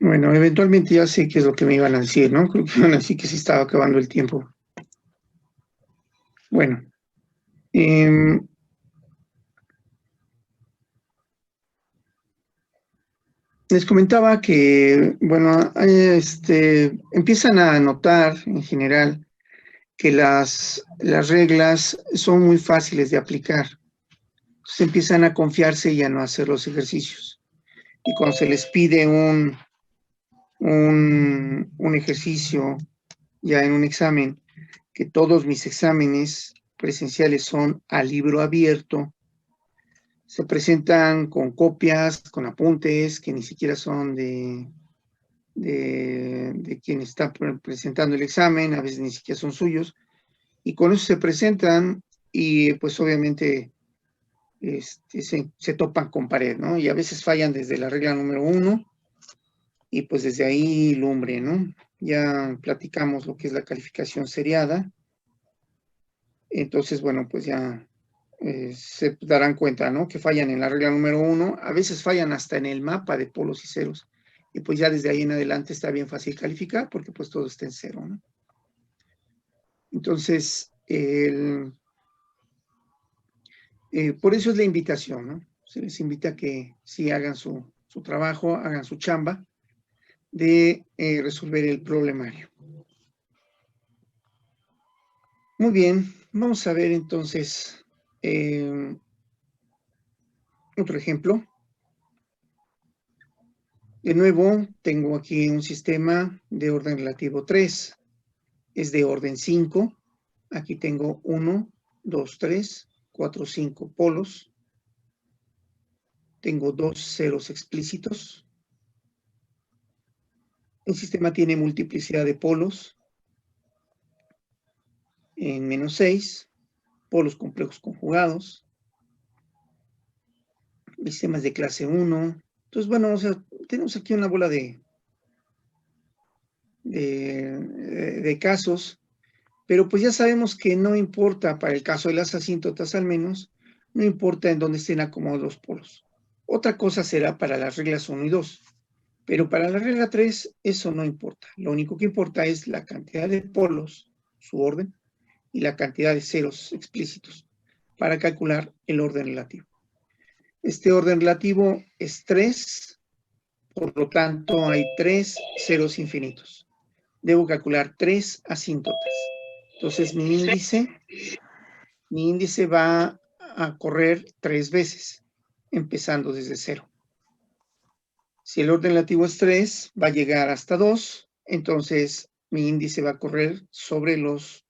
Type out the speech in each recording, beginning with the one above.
Bueno, eventualmente ya sé qué es lo que me iban a decir, ¿no? Creo que iban a decir que se estaba acabando el tiempo. Bueno, les comentaba que, bueno, empiezan a notar en general que las reglas son muy fáciles de aplicar. Entonces empiezan a confiarse y a no hacer los ejercicios. Y cuando se les pide un ejercicio ya en un examen, que todos mis exámenes presenciales son a libro abierto, se presentan con copias, con apuntes que ni siquiera son de quien está presentando el examen, a veces ni siquiera son suyos, y con eso se presentan y pues obviamente se topan con pared, ¿no? Y a veces fallan desde la regla número 1 y pues desde ahí lumbre, ¿no? Ya platicamos lo que es la calificación seriada. Entonces, bueno, pues ya se darán cuenta, ¿no? Que fallan en la regla número 1, a veces fallan hasta en el mapa de polos y ceros. Y pues ya desde ahí en adelante está bien fácil calificar porque pues todo está en cero, ¿no? Entonces, por eso es la invitación, ¿no? Se les invita a que sí hagan su trabajo, hagan su chamba de resolver el problemario. Muy bien, vamos a ver entonces otro ejemplo. De nuevo, tengo aquí un sistema de orden relativo 3. Es de orden 5. Aquí tengo 1, 2, 3, 4, 5 polos. Tengo 2 ceros explícitos. El sistema tiene multiplicidad de polos en menos 6, polos complejos conjugados. El sistema es de clase 1. Entonces, bueno, o sea, tenemos aquí una bola de casos, pero pues ya sabemos que no importa, para el caso de las asíntotas al menos, no importa en dónde estén acomodados los polos. Otra cosa será para las reglas 1 y 2, pero para la regla 3 eso no importa. Lo único que importa es la cantidad de polos, su orden, y la cantidad de ceros explícitos para calcular el orden relativo. Este orden relativo es 3, por lo tanto hay 3 ceros infinitos. Debo calcular 3 asíntotas. Entonces mi índice va a correr 3 veces, empezando desde 0. Si el orden relativo es 3, va a llegar hasta 2, entonces mi índice va a correr sobre los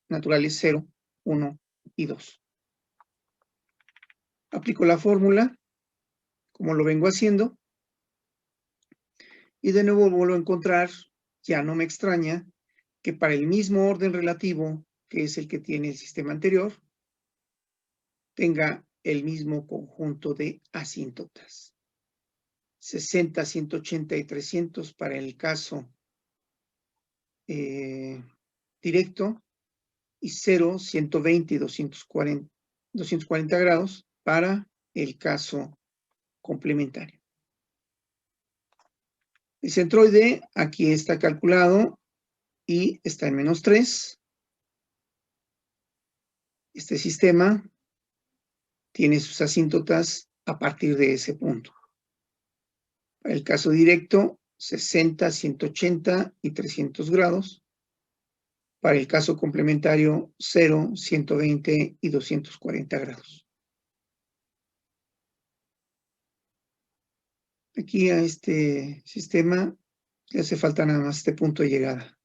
naturales 0, 1 y 2. Aplico la fórmula, como lo vengo haciendo, y de nuevo vuelvo a encontrar, ya no me extraña, que para el mismo orden relativo, que es el que tiene el sistema anterior, tenga el mismo conjunto de asíntotas. 60, 180 y 300 para el caso directo, y 0, 120 y 240 grados para el caso complementario. El centroide aquí está calculado y está en menos 3. Este sistema tiene sus asíntotas a partir de ese punto. Para el caso directo, 60, 180 y 300 grados. Para el caso complementario, 0, 120 y 240 grados. Aquí a este sistema le hace falta nada más este punto de llegada.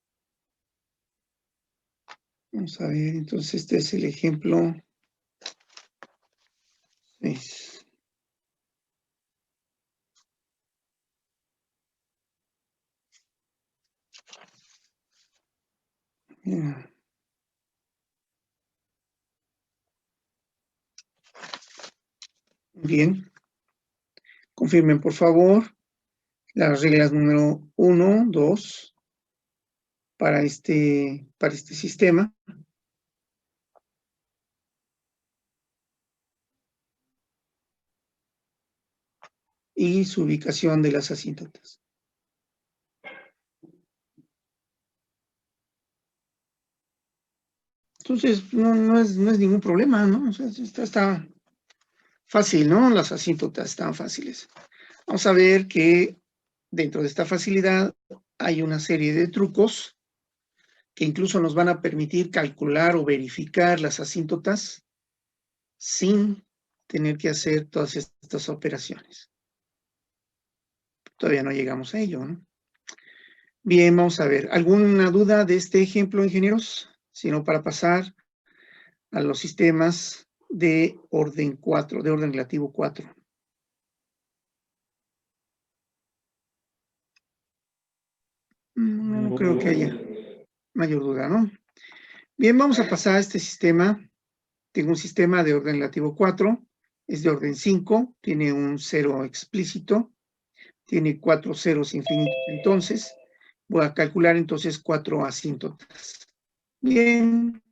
Vamos a ver, entonces este es el ejemplo 6. Bien, confirmen por favor las reglas número 1, 2 para este sistema. Y su ubicación de las asíntotas. Entonces, no es ningún problema, ¿no? O sea, está fácil, ¿no? Las asíntotas están fáciles. Vamos a ver que dentro de esta facilidad hay una serie de trucos que incluso nos van a permitir calcular o verificar las asíntotas sin tener que hacer todas estas operaciones. Todavía no llegamos a ello, ¿no? Bien, vamos a ver. ¿Alguna duda de este ejemplo, ingenieros? Si no, para pasar a los sistemas de orden 4, de orden relativo 4. No creo que haya mayor duda, ¿no? Bien, vamos a pasar a este sistema. Tengo un sistema de orden relativo 4, es de orden 5, tiene un 0 explícito, tiene 4 ceros infinitos. Entonces, voy a calcular entonces 4 asíntotas. Bien,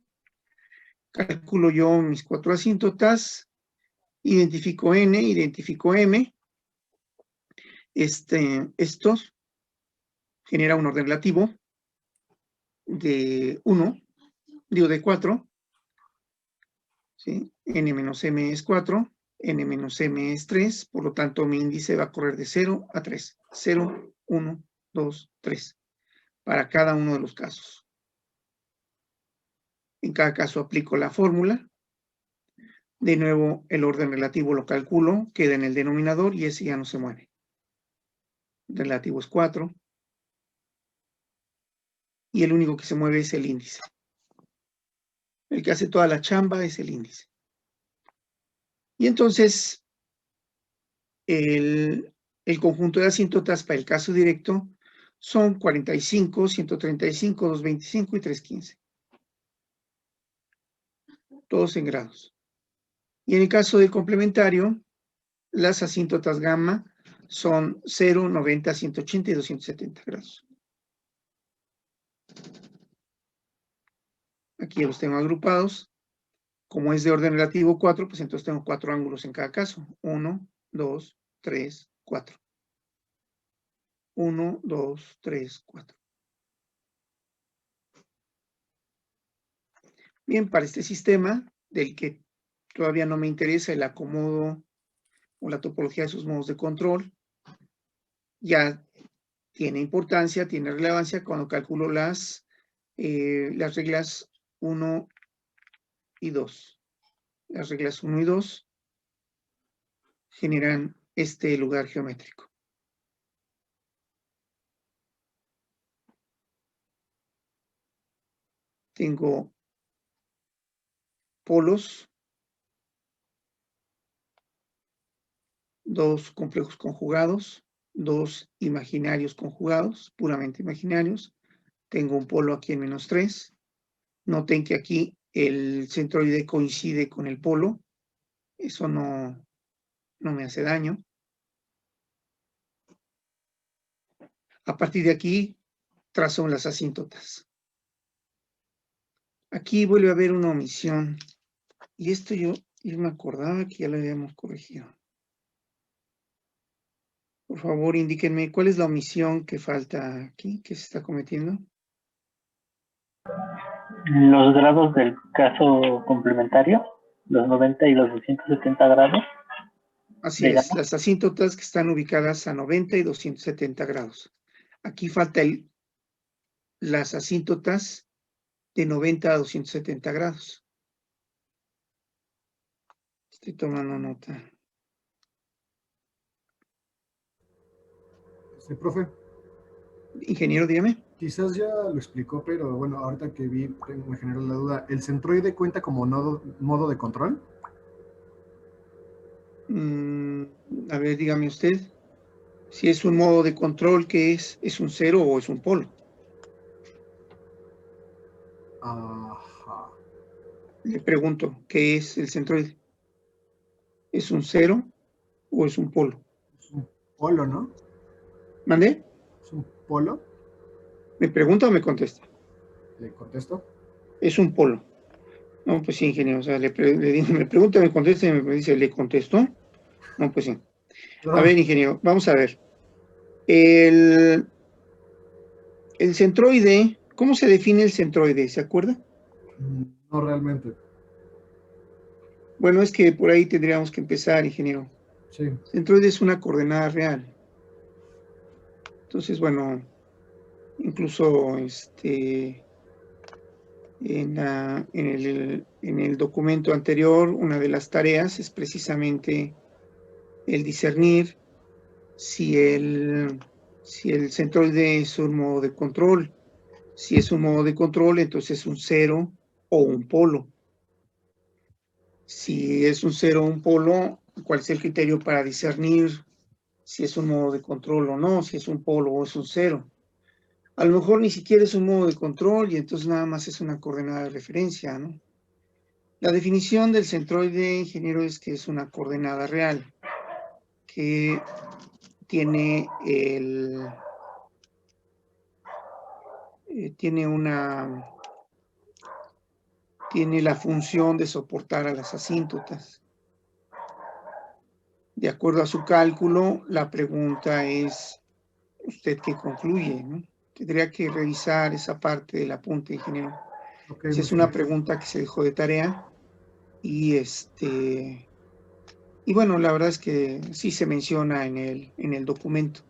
calculo yo mis 4 asíntotas, identifico n, identifico m. Estos genera un orden relativo de 1, digo de 4, ¿sí? N menos m es 4, n menos m es 3, por lo tanto mi índice va a correr de 0 a 3. 0, 1, 2, 3, para cada uno de los casos. En cada caso aplico la fórmula. De nuevo, el orden relativo lo calculo, queda en el denominador y ese ya no se mueve. El relativo es 4. Y el único que se mueve es el índice. El que hace toda la chamba es el índice. Y entonces, el conjunto de asíntotas para el caso directo son 45, 135, 225 y 315. Todos en grados. Y en el caso del complementario, las asíntotas gamma son 0, 90, 180 y 270 grados. Aquí ya los tengo agrupados. Como es de orden relativo 4, pues entonces tengo 4 ángulos en cada caso. 1, 2, 3, 4. 1, 2, 3, 4. Bien, para este sistema, del que todavía no me interesa el acomodo o la topología de sus modos de control, ya tiene importancia, tiene relevancia cuando calculo las reglas 1 y 2. Las reglas 1 y 2 generan este lugar geométrico. Tengo polos, dos complejos conjugados, dos imaginarios conjugados, puramente imaginarios. Tengo un polo aquí en menos 3. Noten que aquí el centroide coincide con el polo. Eso no me hace daño. A partir de aquí, trazo las asíntotas. Aquí vuelve a haber una omisión. Y esto yo me acordaba que ya lo habíamos corregido. Por favor, indíquenme cuál es la omisión que falta aquí, que se está cometiendo. Los grados del caso complementario, los 90 y los 270 grados. Así es, las asíntotas que están ubicadas a 90 y 270 grados. Aquí falta las asíntotas de 90 a 270 grados. Estoy tomando nota. Profe. Ingeniero, dígame. Quizás ya lo explicó, pero bueno, ahorita que vi, me generó la duda. ¿El centroide cuenta como modo de control? A ver, dígame usted. Si es un modo de control, ¿qué es? ¿Es un cero o es un polo? Ajá. Le pregunto, ¿qué es el centroide? ¿Es un cero o es un polo? Es un polo, ¿no? ¿Mandé? ¿Es un polo? ¿Me pregunta o me contesta? ¿Le contesto? Es un polo. No, pues sí, ingeniero. O sea, le digo, me pregunta, me contesta y me dice, ¿le contestó? No, pues sí. A ver, ingeniero, vamos a ver. El centroide, ¿cómo se define el centroide? ¿Se acuerda? No, realmente. Bueno, es que por ahí tendríamos que empezar, ingeniero. Sí. Centroide es una coordenada real. Entonces, bueno, incluso en el documento anterior, una de las tareas es precisamente el discernir si el centroide es un modo de control. Si es un modo de control, entonces es un cero o un polo. Si es un cero o un polo, ¿cuál es el criterio para discernir si es un modo de control o no, si es un polo o es un cero? A lo mejor ni siquiera es un modo de control y entonces nada más es una coordenada de referencia, ¿no? La definición del centroide, ingeniero, es que es una coordenada real que tiene tiene la función de soportar a las asíntotas. De acuerdo a su cálculo, la pregunta es, ¿usted qué concluye, no? Tendría que revisar esa parte del apunte, ingeniero. Ok, Esa es muchas una gracias. pregunta que se dejó de tarea y y bueno, la verdad es que sí se menciona en el documento.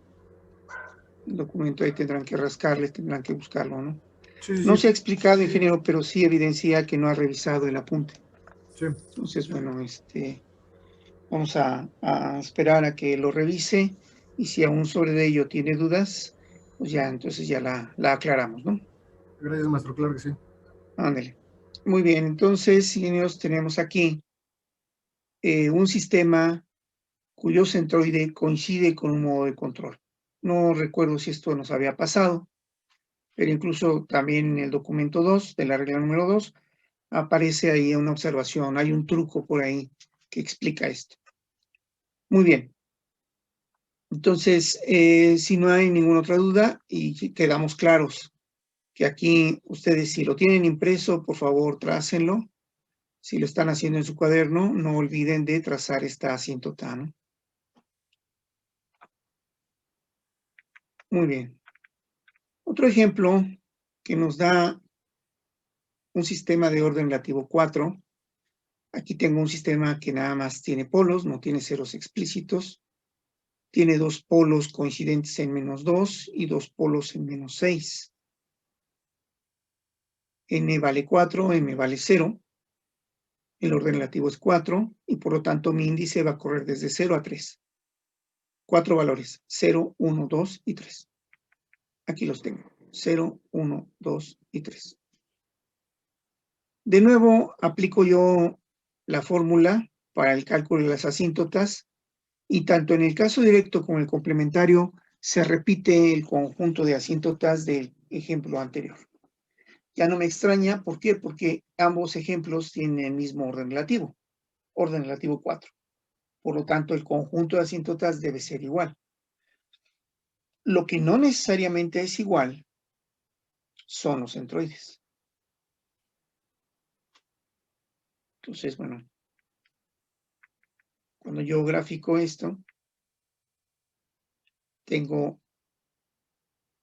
El documento ahí tendrán que rascarle, tendrán que buscarlo, ¿no? Sí, sí, No se ha sí. explicado, ingeniero, pero sí evidencia que no ha revisado el apunte. Sí. Entonces, bueno, vamos a esperar a que lo revise y si aún sobre ello tiene dudas, pues ya, entonces ya la aclaramos, ¿no? Gracias, maestro, claro que sí. Ándale. Muy bien, entonces, ingenieros, tenemos aquí un sistema cuyo centroide coincide con un modo de control. No recuerdo si esto nos había pasado, pero incluso también en el documento 2 de la regla número 2 aparece ahí una observación, hay un truco por ahí que explica esto. Muy bien. Entonces, si no hay ninguna otra duda y quedamos claros que aquí ustedes si lo tienen impreso, por favor, trácenlo. Si lo están haciendo en su cuaderno, no olviden de trazar esta asíntota, ¿no? Muy bien. Otro ejemplo que nos da un sistema de orden relativo 4. Aquí tengo un sistema que nada más tiene polos, no tiene ceros explícitos. Tiene dos polos coincidentes en -2 y dos polos en -6. N vale 4, M vale 0. El orden relativo es 4 y por lo tanto mi índice va a correr desde 0 a 3. 4 valores, 0, 1, 2 y 3. Aquí los tengo, 0, 1, 2 y 3. De nuevo, aplico yo la fórmula para el cálculo de las asíntotas y tanto en el caso directo como en el complementario se repite el conjunto de asíntotas del ejemplo anterior. Ya no me extraña, ¿por qué? Porque ambos ejemplos tienen el mismo orden relativo 4. Por lo tanto, el conjunto de asíntotas debe ser igual. Lo que no necesariamente es igual son los centroides. Entonces, bueno, cuando yo grafico esto, tengo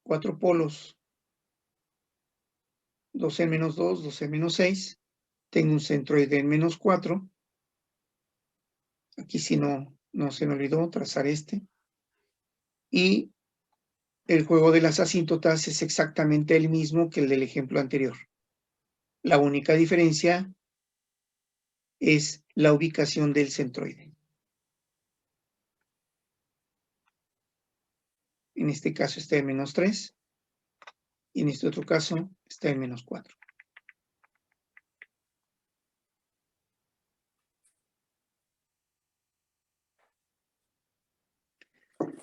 4 polos, 2 en -2, 2 en -6. Tengo un centroide en -4. Aquí sí no se me olvidó trazar este. Y el juego de las asíntotas es exactamente el mismo que el del ejemplo anterior. La única diferencia es la ubicación del centroide. En este caso está en -3 y en este otro caso está en -4.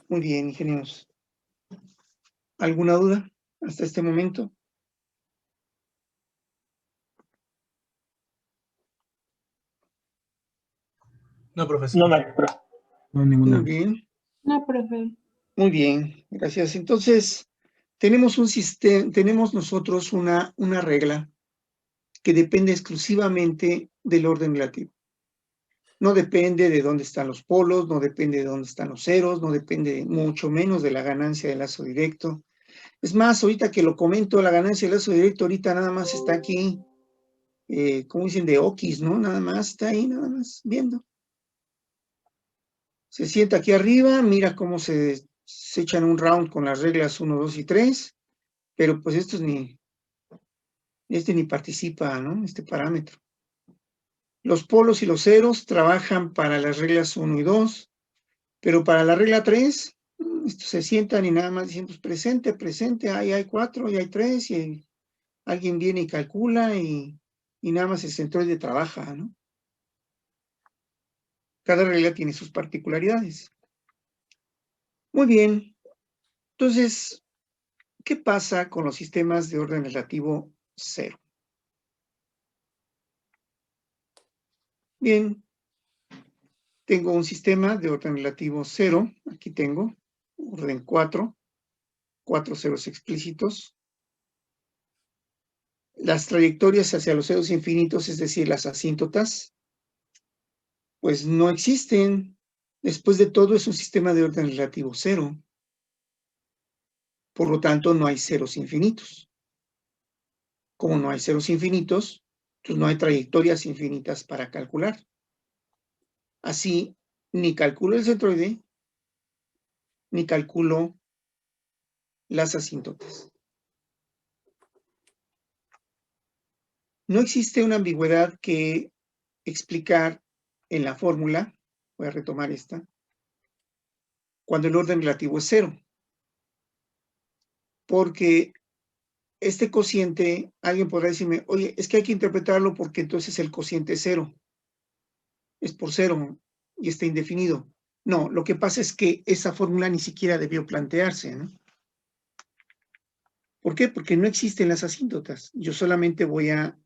Muy bien, ingenieros. ¿Alguna duda hasta este momento? No, profesor. No, maestro. No hay ninguna. Muy bien. No, profe. Muy bien, gracias. Entonces, tenemos un sistema, tenemos nosotros una regla que depende exclusivamente del orden relativo. No depende de dónde están los polos, no depende de dónde están los ceros, no depende mucho menos de la ganancia del lazo directo. Es más, ahorita que lo comento, la ganancia del lazo directo ahorita nada más está aquí como dicen, de okis, ¿no? Nada más está ahí, nada más viendo. Se sienta aquí arriba, mira cómo se echan un round con las reglas 1, 2 y 3, pero pues estos ni participa, ¿no? Este parámetro. Los polos y los ceros trabajan para las reglas 1 y 2, pero para la regla 3, estos se sientan y nada más dicen, pues presente, presente, ahí hay 4, y hay 3, y alguien viene y calcula, y nada más el centroide trabaja, ¿no? Cada regla tiene sus particularidades. Muy bien. Entonces, ¿qué pasa con los sistemas de orden relativo 0? Bien, tengo un sistema de orden relativo 0, aquí tengo, orden 4 ceros explícitos. Las trayectorias hacia los ceros infinitos, es decir, las asíntotas, pues no existen. Después de todo, es un sistema de orden relativo 0. Por lo tanto, no hay ceros infinitos. Como no hay ceros infinitos, pues no hay trayectorias infinitas para calcular. Así, ni calculo el centroide, ni calculo las asíntotas. No existe una ambigüedad que explicar en la fórmula, voy a retomar esta, cuando el orden relativo es 0. Porque este cociente, alguien podrá decirme, oye, es que hay que interpretarlo porque entonces el cociente es 0. Es por 0 y está indefinido. No, lo que pasa es que esa fórmula ni siquiera debió plantearse, ¿no? ¿Por qué? Porque no existen las asíntotas. Yo solamente voy a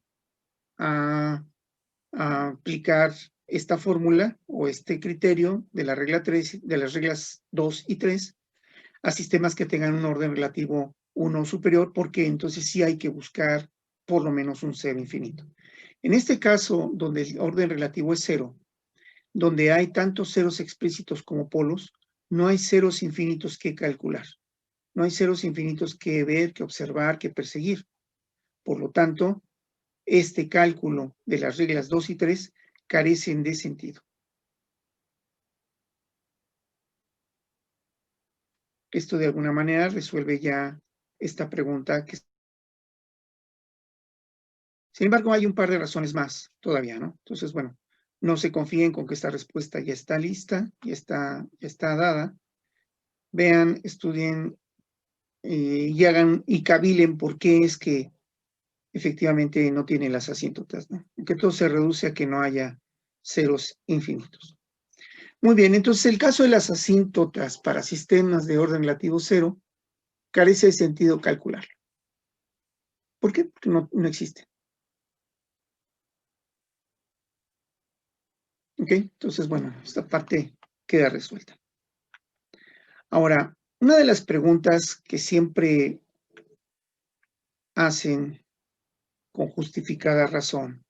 aplicar esta fórmula o este criterio de la regla 3, de las reglas 2 y 3 a sistemas que tengan un orden relativo 1 superior, porque entonces sí hay que buscar por lo menos un cero infinito. En este caso, donde el orden relativo es 0, donde hay tantos ceros explícitos como polos, no hay ceros infinitos que calcular. No hay ceros infinitos que ver, que observar, que perseguir. Por lo tanto, este cálculo de las reglas 2 y 3 carecen de sentido. Esto de alguna manera resuelve ya esta pregunta. Sin embargo, hay un par de razones más todavía, ¿no? Entonces, bueno, no se confíen con que esta respuesta ya está lista, ya está dada. Vean, estudien y hagan y cavilen por qué es que efectivamente no tiene las asíntotas, ¿no? Que todo se reduce a que no haya ceros infinitos. Muy bien, entonces el caso de las asíntotas para sistemas de orden relativo 0 carece de sentido calcular. ¿Por qué? Porque no existen. ¿Ok? Entonces, bueno, esta parte queda resuelta. Ahora, una de las preguntas que siempre hacen con justificada razón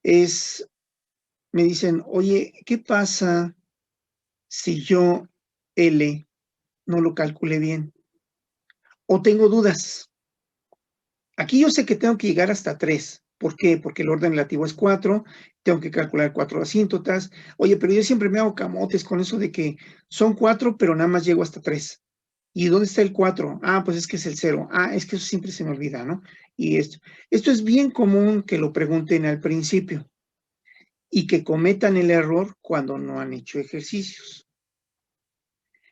es, me dicen, oye, ¿qué pasa si yo L no lo calculé bien? O tengo dudas. Aquí yo sé que tengo que llegar hasta 3. ¿Por qué? Porque el orden relativo es 4, tengo que calcular 4 asíntotas. Oye, pero yo siempre me hago camotes con eso de que son 4, pero nada más llego hasta 3. ¿Y dónde está el 4? Ah, pues es que es el 0. Ah, es que eso siempre se me olvida, ¿no? Y esto es bien común que lo pregunten al principio y que cometan el error cuando no han hecho ejercicios.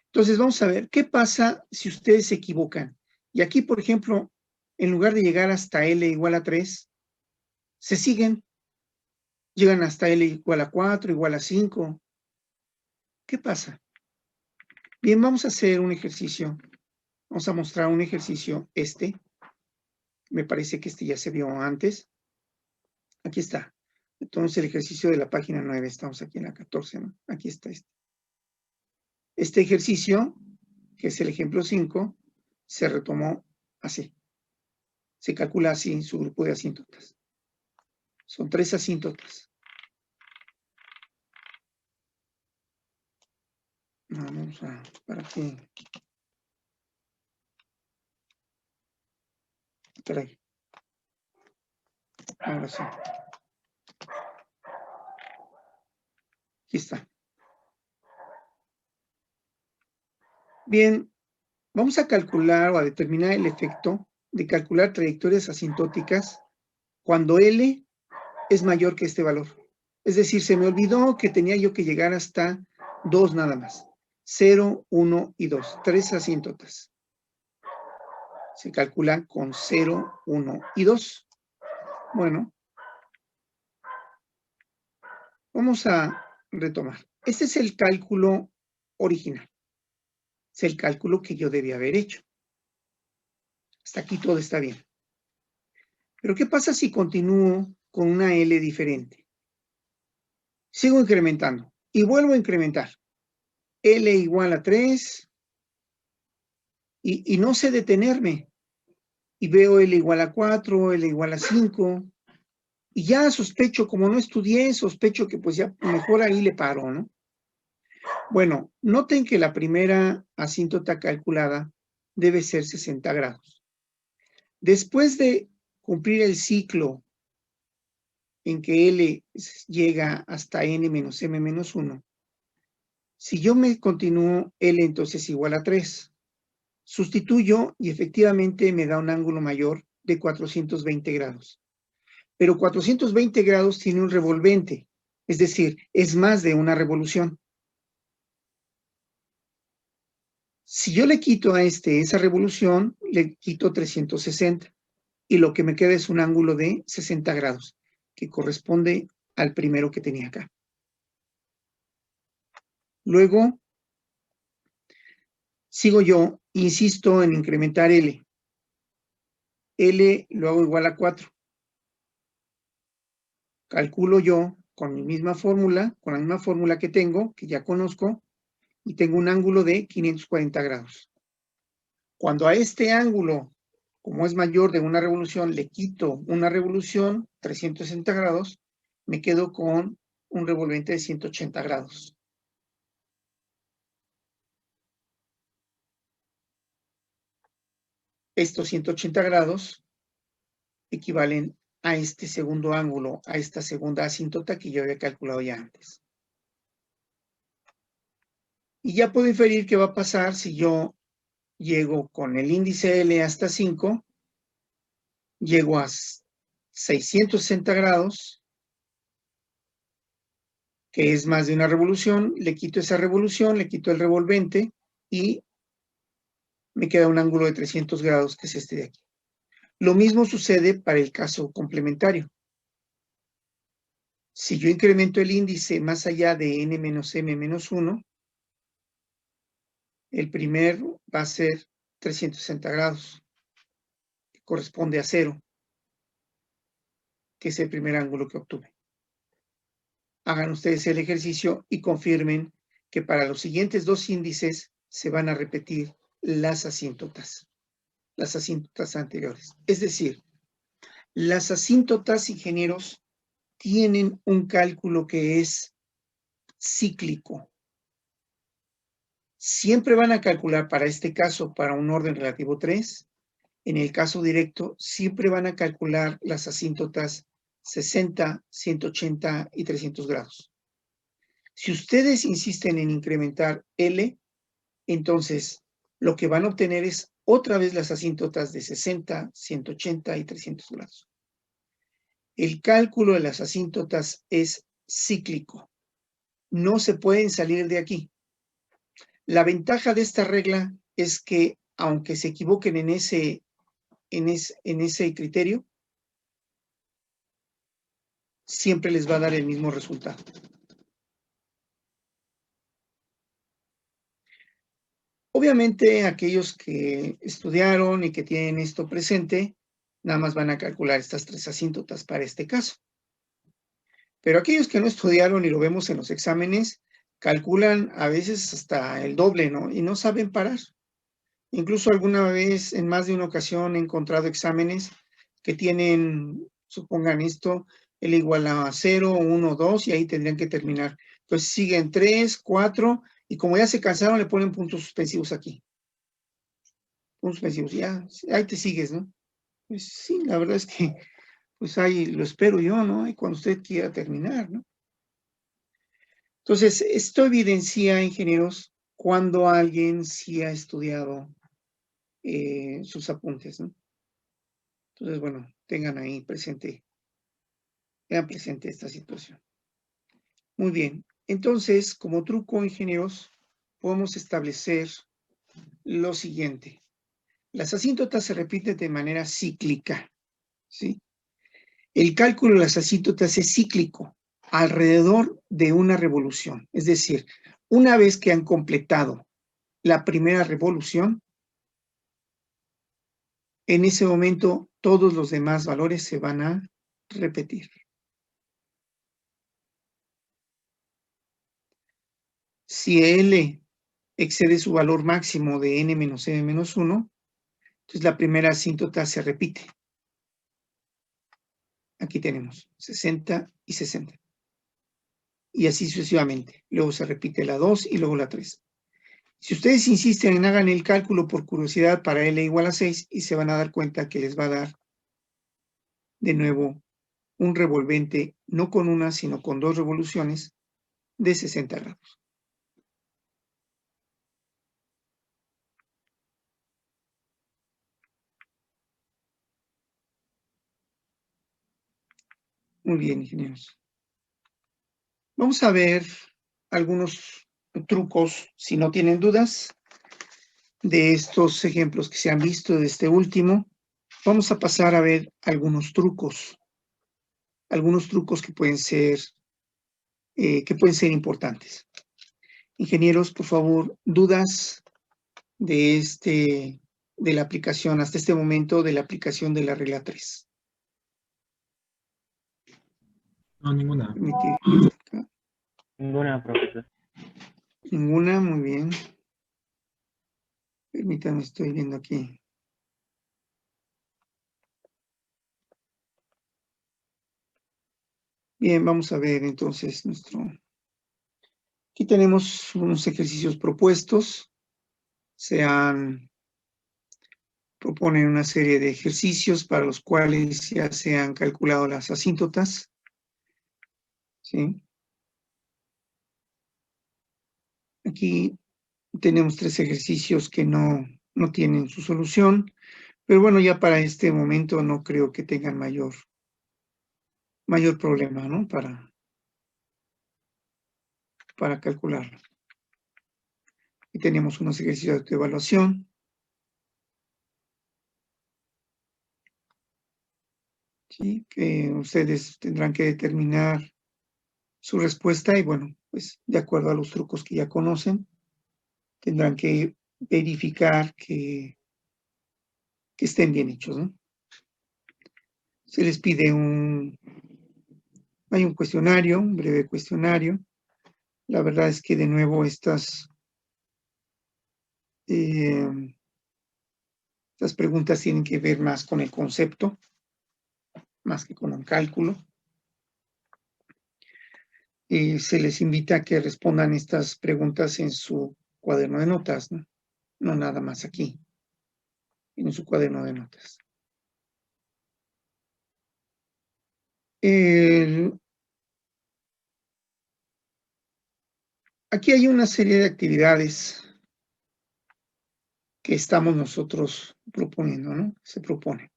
Entonces, vamos a ver, ¿qué pasa si ustedes se equivocan? Y aquí, por ejemplo, en lugar de llegar hasta L igual a 3, se siguen, llegan hasta L igual a 4, igual a 5. ¿Qué pasa? Bien, vamos a hacer un ejercicio. Vamos a mostrar un ejercicio, me parece que ya se vio antes. Aquí está. Entonces, el ejercicio de la página 9, estamos aquí en la 14, ¿no? Aquí está este. Este ejercicio, que es el ejemplo 5, se retomó así. Se calcula así su grupo de asíntotas. Son 3 asíntotas. Vamos a, ¿para qué? Espera ahí. Ahora sí. Aquí está. Bien, vamos a calcular o a determinar el efecto de calcular trayectorias asintóticas cuando L es mayor que este valor. Es decir, se me olvidó que tenía yo que llegar hasta 2 nada más. 0, 1 y 2. 3 asíntotas. Se calculan con 0, 1 y 2. Bueno, vamos a retomar. Este es el cálculo original. Es el cálculo que yo debía haber hecho. Hasta aquí todo está bien. Pero ¿qué pasa si continúo con una L diferente? Sigo incrementando y vuelvo a incrementar. L igual a 3 y no sé detenerme. Y veo L igual a 4, L igual a 5. Y ya sospecho, como no estudié, sospecho que pues ya mejor ahí le paro, ¿no? Bueno, noten que la primera asíntota calculada debe ser 60 grados. Después de cumplir el ciclo en que L llega hasta N menos M menos 1, si yo me continúo, L entonces igual a 3. Sustituyo y efectivamente me da un ángulo mayor de 420 grados. Pero 420 grados tiene un revolvente, es decir, es más de una revolución. Si yo le quito a esa revolución, le quito 360 y lo que me queda es un ángulo de 60 grados, que corresponde al primero que tenía acá. Luego, sigo yo, insisto en incrementar L. L lo hago igual a 4. Calculo yo con mi misma fórmula, con la misma fórmula que tengo, que ya conozco, y tengo un ángulo de 540 grados. Cuando a este ángulo, como es mayor de una revolución, le quito una revolución, 360 grados, me quedo con un revolvente de 180 grados. Estos 180 grados equivalen a este segundo ángulo, a esta segunda asíntota que yo había calculado ya antes. Y ya puedo inferir qué va a pasar si yo llego con el índice L hasta 5, llego a 660 grados, que es más de una revolución, le quito esa revolución, le quito el revolvente y me queda un ángulo de 300 grados, que es este de aquí. Lo mismo sucede para el caso complementario. Si yo incremento el índice más allá de n menos m menos 1, el primero va a ser 360 grados, que corresponde a 0, que es el primer ángulo que obtuve. Hagan ustedes el ejercicio y confirmen que para los siguientes dos índices se van a repetir las asíntotas anteriores. Es decir, las asíntotas, ingenieros, tienen un cálculo que es cíclico. Siempre van a calcular para este caso, para un orden relativo 3, en el caso directo, siempre van a calcular las asíntotas 60, 180 y 300 grados. Si ustedes insisten en incrementar L, entonces lo que van a obtener es otra vez las asíntotas de 60, 180 y 300 grados. El cálculo de las asíntotas es cíclico. No se pueden salir de aquí. La ventaja de esta regla es que, aunque se equivoquen en ese criterio, siempre les va a dar el mismo resultado. Obviamente, aquellos que estudiaron y que tienen esto presente, nada más van a calcular estas tres asíntotas para este caso. Pero aquellos que no estudiaron y lo vemos en los exámenes, calculan a veces hasta el doble, ¿no? Y no saben parar. Incluso alguna vez, en más de una ocasión, he encontrado exámenes que tienen, supongan esto, L igual a 0, 1, 2, y ahí tendrían que terminar. Entonces siguen 3, 4, y como ya se cansaron, le ponen puntos suspensivos aquí. Puntos suspensivos, ya, ahí te sigues, ¿no? Pues sí, la verdad es que pues ahí lo espero yo, ¿no? Y cuando usted quiera terminar, ¿no? Entonces, esto evidencia, ingenieros, cuando alguien sí ha estudiado sus apuntes, ¿no? Entonces, bueno, tengan presente esta situación. Muy bien. Entonces, como truco, ingenieros, podemos establecer lo siguiente. Las asíntotas se repiten de manera cíclica, ¿sí? El cálculo de las asíntotas es cíclico, alrededor de una revolución. Es decir, una vez que han completado la primera revolución, en ese momento todos los demás valores se van a repetir. Si L excede su valor máximo de n menos m menos 1, entonces la primera asíntota se repite. Aquí tenemos 60 y 60. Y así sucesivamente. Luego se repite la 2 y luego la 3. Si ustedes insisten hagan el cálculo por curiosidad para L igual a 6 y se van a dar cuenta que les va a dar de nuevo un revolvente, no con una, sino con 2 revoluciones de 60 grados. Muy bien, ingenieros. Vamos a ver algunos trucos, si no tienen dudas, de estos ejemplos que se han visto, de este último. Vamos a pasar a ver algunos trucos que pueden ser importantes. Ingenieros, por favor, dudas de la aplicación, hasta este momento, de la aplicación de la regla 3. No, ninguna. Ninguna, profesor. Ninguna, muy bien. Permítanme, estoy viendo aquí. Bien, vamos a ver entonces Aquí tenemos unos ejercicios propuestos. Proponen una serie de ejercicios para los cuales ya se han calculado las asíntotas. ¿Sí? Aquí tenemos 3 ejercicios que no tienen su solución, pero bueno, ya para este momento no creo que tengan mayor problema, ¿no? Para calcularlo. Aquí tenemos unos ejercicios de evaluación. ¿Sí? Que ustedes tendrán que determinar su respuesta y bueno, pues de acuerdo a los trucos que ya conocen, tendrán que verificar que estén bien hechos, ¿no? Se les pide hay un cuestionario, un breve cuestionario. La verdad es que de nuevo estas preguntas tienen que ver más con el concepto, más que con un cálculo. Se les invita a que respondan estas preguntas en su cuaderno de notas, ¿no? No nada más aquí, en su cuaderno de notas. Aquí hay una serie de actividades que estamos nosotros proponiendo, ¿no? Se propone.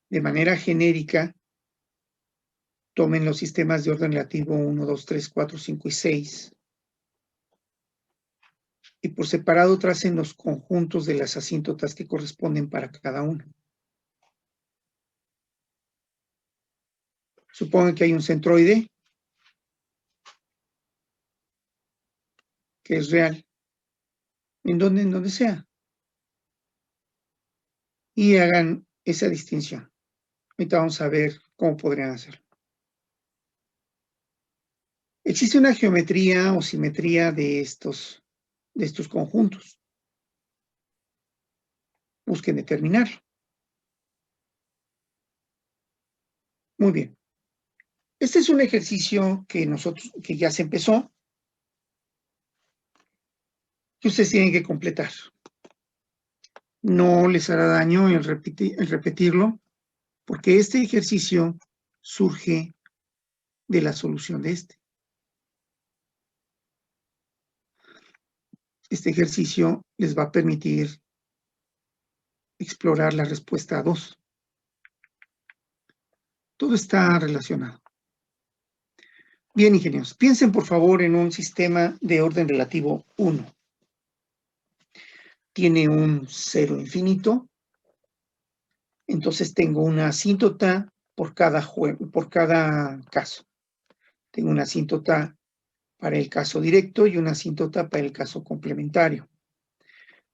De manera genérica, tomen los sistemas de orden relativo 1, 2, 3, 4, 5 y 6 y por separado tracen los conjuntos de las asíntotas que corresponden para cada uno. Supongan que hay un centroide que es real, en donde sea, y hagan esa distinción. Ahorita vamos a ver cómo podrían hacerlo. Existe una geometría o simetría de estos conjuntos. Busquen determinarlo. Muy bien. Este es un ejercicio que ya se empezó, que ustedes tienen que completar. No les hará daño el repetirlo, porque este ejercicio surge de la solución de este. Este ejercicio les va a permitir explorar la respuesta 2. Todo está relacionado. Bien, ingenieros, piensen por favor en un sistema de orden relativo 1. Tiene un cero infinito, entonces tengo una asíntota por cada caso. Tengo una asíntota para el caso directo y una asíntota para el caso complementario.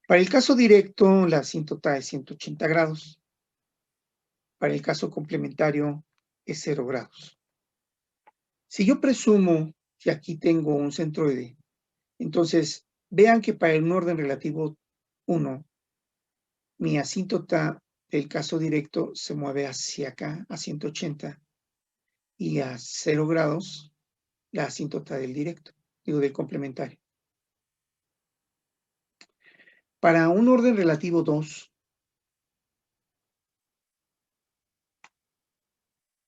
Para el caso directo, la asíntota es 180 grados. Para el caso complementario, es 0 grados. Si yo presumo que aquí tengo un centroide, entonces vean que para un orden relativo 1, mi asíntota del caso directo se mueve hacia acá, a 180, y a 0 grados la asíntota del directo, del complementario. Para un orden relativo 2,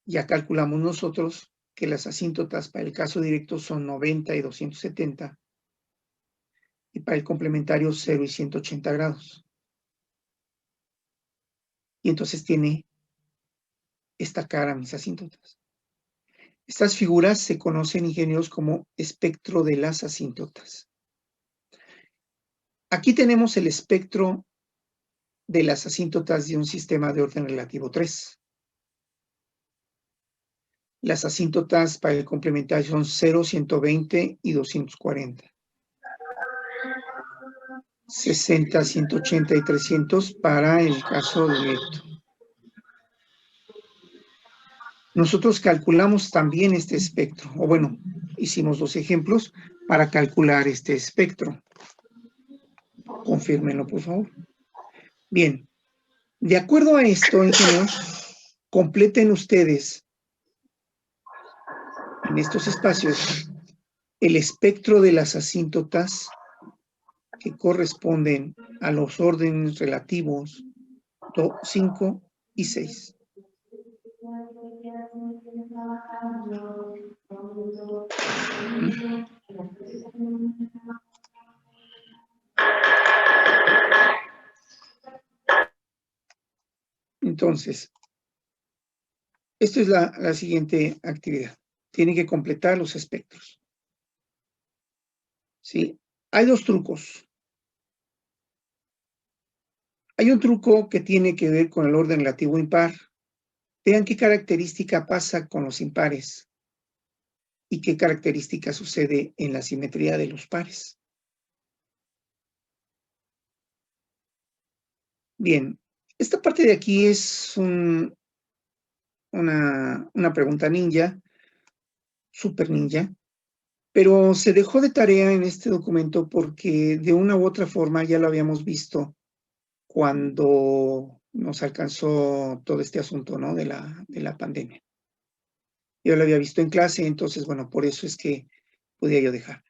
ya calculamos nosotros que las asíntotas para el caso directo son 90 y 270, y para el complementario 0 y 180 grados. Y entonces tiene esta cara mis asíntotas. Estas figuras se conocen, ingenieros, como espectro de las asíntotas. Aquí tenemos el espectro de las asíntotas de un sistema de orden relativo 3. Las asíntotas para el complementario son 0, 120 y 240. 60, 180 y 300 para el caso directo. Nosotros calculamos también este espectro, o bueno, hicimos 2 ejemplos para calcular este espectro. Confírmenlo, por favor. Bien, de acuerdo a esto, ingenieros, completen ustedes en estos espacios el espectro de las asíntotas que corresponden a los órdenes relativos 5 y 6. Entonces, esto es la siguiente actividad. Tienen que completar los espectros. ¿Sí? Hay 2 trucos. Hay un truco que tiene que ver con el orden relativo impar. Vean qué característica pasa con los impares y qué característica sucede en la simetría de los pares. Bien, esta parte de aquí es una pregunta ninja, super ninja, pero se dejó de tarea en este documento porque de una u otra forma ya lo habíamos visto cuando nos alcanzó todo este asunto, ¿no? de la pandemia. Yo lo había visto en clase, entonces, bueno, por eso es que podía yo dejar.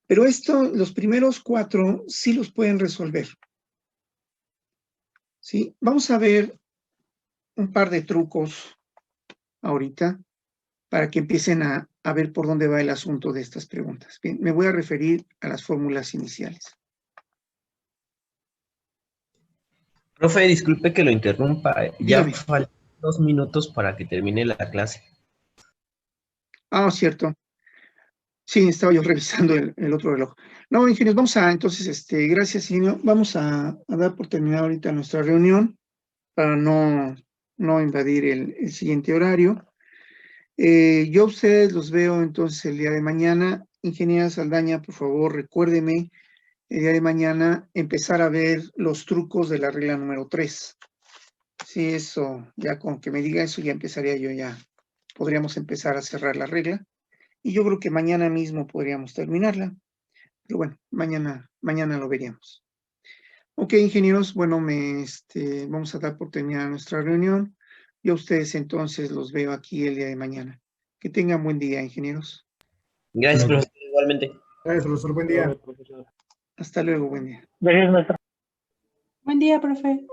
Pero los primeros 4 sí los pueden resolver. ¿Sí? Vamos a ver un par de trucos ahorita para que empiecen a ver por dónde va el asunto de estas preguntas. Bien, me voy a referir a las fórmulas iniciales. Profe, disculpe que lo interrumpa. Ya Dígame. faltan 2 minutos para que termine la clase. Ah, cierto. Sí, estaba yo revisando el otro reloj. No, ingenieros, vamos a, entonces, gracias, ingenio. Vamos a dar por terminada ahorita nuestra reunión para no invadir el siguiente horario. Yo a ustedes los veo entonces el día de mañana. Ingeniera Saldaña, por favor, recuérdeme el día de mañana empezar a ver los trucos de la regla número 3. Sí, eso, ya con que me diga eso, ya empezaría yo podríamos empezar a cerrar la regla. Y yo creo que mañana mismo podríamos terminarla. Pero bueno, mañana lo veríamos. Ok, ingenieros, bueno, vamos a dar por terminada nuestra reunión. Yo a ustedes entonces los veo aquí el día de mañana. Que tengan buen día, ingenieros. Gracias, profesor, igualmente. Gracias, profesor. Buen día. Hasta luego, buen día. Gracias, maestro. Buen día, profe.